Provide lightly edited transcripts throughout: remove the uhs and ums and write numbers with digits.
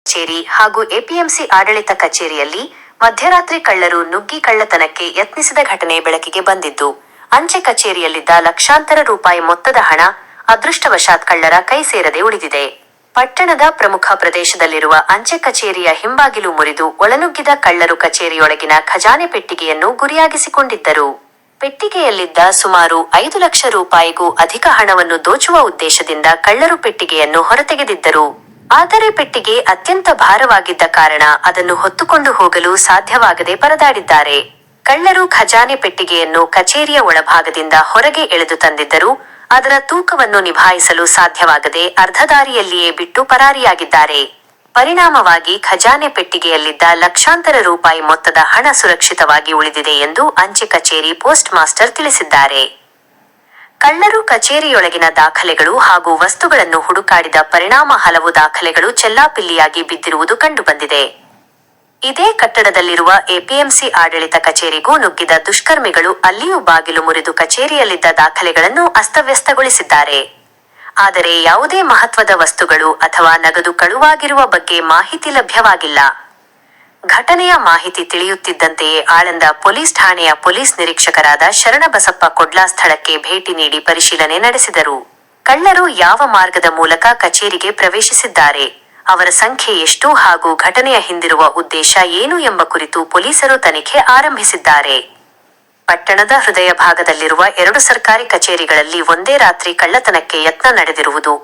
ಕಚೇರಿ ಹಾಗೂ ಎಪಿಎಂಸಿ ಆಡಳಿತ ಕಚೇರಿಯಲ್ಲಿ ಮಧ್ಯರಾತ್ರಿ ಕಳ್ಳರು ನುಗ್ಗಿ ಕಳ್ಳತನಕ್ಕೆ ಯತ್ನಿಸಿದ ಘಟನೆ ಬೆಳಕಿಗೆ ಬಂದಿದ್ದು, ಅಂಚೆ ಕಚೇರಿಯಲ್ಲಿದ್ದ ಲಕ್ಷಾಂತರ ರೂಪಾಯಿ ಮೊತ್ತದ ಹಣ ಅದೃಷ್ಟವಶಾತ್ ಕಳ್ಳರ ಕೈ ಸೇರದೆ ಉಳಿದಿದೆ. ಪಟ್ಟಣದ ಪ್ರಮುಖ ಪ್ರದೇಶದಲ್ಲಿರುವ ಅಂಚೆ ಕಚೇರಿಯ ಹಿಂಬಾಗಿಲು ಮುರಿದು ಒಳನುಗ್ಗಿದ ಕಳ್ಳರು ಕಚೇರಿಯೊಳಗಿನ ಖಜಾನೆ ಪೆಟ್ಟಿಗೆಯನ್ನು ಗುರಿಯಾಗಿಸಿಕೊಂಡಿದ್ದರು. ಪೆಟ್ಟಿಗೆಯಲ್ಲಿದ್ದ ಸುಮಾರು 5 ಲಕ್ಷ ರೂಪಾಯಿಗೂ ಅಧಿಕ ಹಣವನ್ನು ದೋಚುವ ಉದ್ದೇಶದಿಂದ ಕಳ್ಳರು ಪೆಟ್ಟಿಗೆಯನ್ನು ಹೊರತೆಗೆದಿದ್ದರು. ಆದರೆ ಪೆಟ್ಟಿಗೆ ಅತ್ಯಂತ ಭಾರವಾಗಿದ್ದ ಕಾರಣ ಅದನ್ನು ಹೊತ್ತುಕೊಂಡು ಹೋಗಲು ಸಾಧ್ಯವಾಗದೆ ಪರದಾಡಿದ್ದಾರೆ. ಕಳ್ಳರು ಖಜಾನೆ ಪೆಟ್ಟಿಗೆಯನ್ನು ಕಚೇರಿಯ ಒಳಭಾಗದಿಂದ ಹೊರಗೆ ಎಳೆದು ತಂದಿದ್ದರೂ ಅದರ ತೂಕವನ್ನು ನಿಭಾಯಿಸಲು ಸಾಧ್ಯವಾಗದೆ ಅರ್ಧ ದಾರಿಯಲ್ಲಿಯೇ ಬಿಟ್ಟು ಪರಾರಿಯಾಗಿದ್ದಾರೆ. ಪರಿಣಾಮವಾಗಿ ಖಜಾನೆ ಪೆಟ್ಟಿಗೆಯಲ್ಲಿದ್ದ ಲಕ್ಷಾಂತರ ರೂಪಾಯಿ ಮೊತ್ತದ ಹಣ ಸುರಕ್ಷಿತವಾಗಿ ಉಳಿದಿದೆ ಎಂದು ಅಂಚೆ ಕಚೇರಿ ಪೋಸ್ಟ್ ಮಾಸ್ಟರ್ ತಿಳಿಸಿದ್ದಾರೆ. ಕಳ್ಳರು ಕಚೇರಿಯೊಳಗಿನ ದಾಖಲೆಗಳು ಹಾಗೂ ವಸ್ತುಗಳನ್ನು ಹುಡುಕಾಡಿದ ಪರಿಣಾಮ ಹಲವು ದಾಖಲೆಗಳು ಚೆಲ್ಲಾಪಿಲ್ಲಿಯಾಗಿ ಬಿದ್ದಿರುವುದು ಕಂಡುಬಂದಿದೆ. ಇದೇ ಕಟ್ಟಡದಲ್ಲಿರುವ ಎಪಿಎಂಸಿ ಆಡಳಿತ ಕಚೇರಿಗೂ ನುಗ್ಗಿದ ದುಷ್ಕರ್ಮಿಗಳು ಅಲ್ಲಿಯೂ ಬಾಗಿಲು ಮುರಿದು ಕಚೇರಿಯಲ್ಲಿದ್ದ ದಾಖಲೆಗಳನ್ನು ಅಸ್ತವ್ಯಸ್ತಗೊಳಿಸಿದ್ದಾರೆ. ಆದರೆ ಯಾವುದೇ ಮಹತ್ವದ ವಸ್ತುಗಳು ಅಥವಾ ನಗದು ಕಳುವಾಗಿರುವ ಬಗ್ಗೆ ಮಾಹಿತಿ ಲಭ್ಯವಾಗಿಲ್ಲ. ಘಟನೆಯ ಮಾಹಿತಿ ತಿಳಿಯುತ್ತಿದ್ದಂತೆಯೇ ಆಳಂದ ಪೊಲೀಸ್ ಠಾಣೆಯ ಪೊಲೀಸ್ ನಿರೀಕ್ಷಕರಾದ ಶರಣಬಸಪ್ಪ ಕೊಡ್ಲ ಸ್ಥಳಕ್ಕೆ ಭೇಟಿ ನೀಡಿ ಪರಿಶೀಲನೆ ನಡೆಸಿದರು. ಕಳ್ಳರು ಯಾವ ಮಾರ್ಗದ ಮೂಲಕ ಕಚೇರಿಗೆ ಪ್ರವೇಶಿಸಿದ್ದಾರೆ, ಅವರ ಸಂಖ್ಯೆ ಎಷ್ಟು ಹಾಗೂ ಘಟನೆಯ ಹಿಂದಿರುವ ಉದ್ದೇಶ ಏನು ಎಂಬ ಕುರಿತು ಪೊಲೀಸರು ತನಿಖೆ ಆರಂಭಿಸಿದ್ದಾರೆ. ಪಟ್ಟಣದ ಹೃದಯ ಭಾಗದಲ್ಲಿರುವ 2 ಸರ್ಕಾರಿ ಕಚೇರಿಗಳಲ್ಲಿ ಒಂದೇ ರಾತ್ರಿ ಕಳ್ಳತನಕ್ಕೆ ಯತ್ನ ನಡೆದಿರುವುದು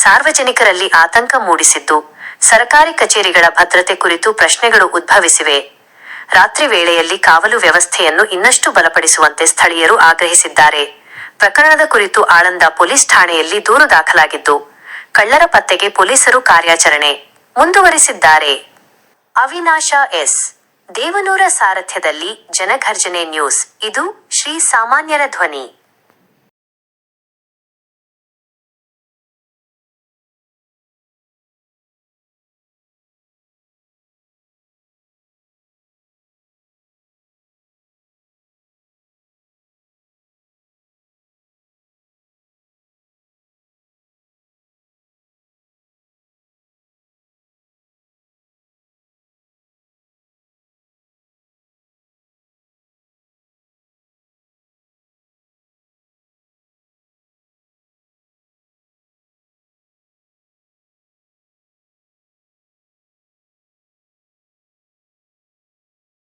ಸಾರ್ವಜನಿಕರಲ್ಲಿ ಆತಂಕ ಮೂಡಿಸಿದ್ದು, ಸರಕಾರಿ ಕಚೇರಿಗಳ ಭದ್ರತೆ ಕುರಿತು ಪ್ರಶ್ನೆಗಳು ಉದ್ಭವಿಸಿವೆ. ರಾತ್ರಿ ವೇಳೆಯಲ್ಲಿ ಕಾವಲು ವ್ಯವಸ್ಥೆಯನ್ನು ಇನ್ನಷ್ಟು ಬಲಪಡಿಸುವಂತೆ ಸ್ಥಳೀಯರು ಆಗ್ರಹಿಸಿದ್ದಾರೆ. ಪ್ರಕರಣದ ಕುರಿತು ಆಳಂದ ಪೊಲೀಸ್ ಠಾಣೆಯಲ್ಲಿ ದೂರು ದಾಖಲಾಗಿದ್ದು, ಕಳ್ಳರ ಪತ್ತೆಗೆ ಪೊಲೀಸರು ಕಾರ್ಯಾಚರಣೆ ಮುಂದುವರಿಸಿದ್ದಾರೆ. ಅವಿನಾಶ ಎಸ್. ದೇವನೂರ ಸಾರಥ್ಯದಲ್ಲಿ ಜನಘರ್ಜನೆ ನ್ಯೂಸ್. ಇದು ಶ್ರೀ ಸಾಮಾನ್ಯರ ಧ್ವನಿ.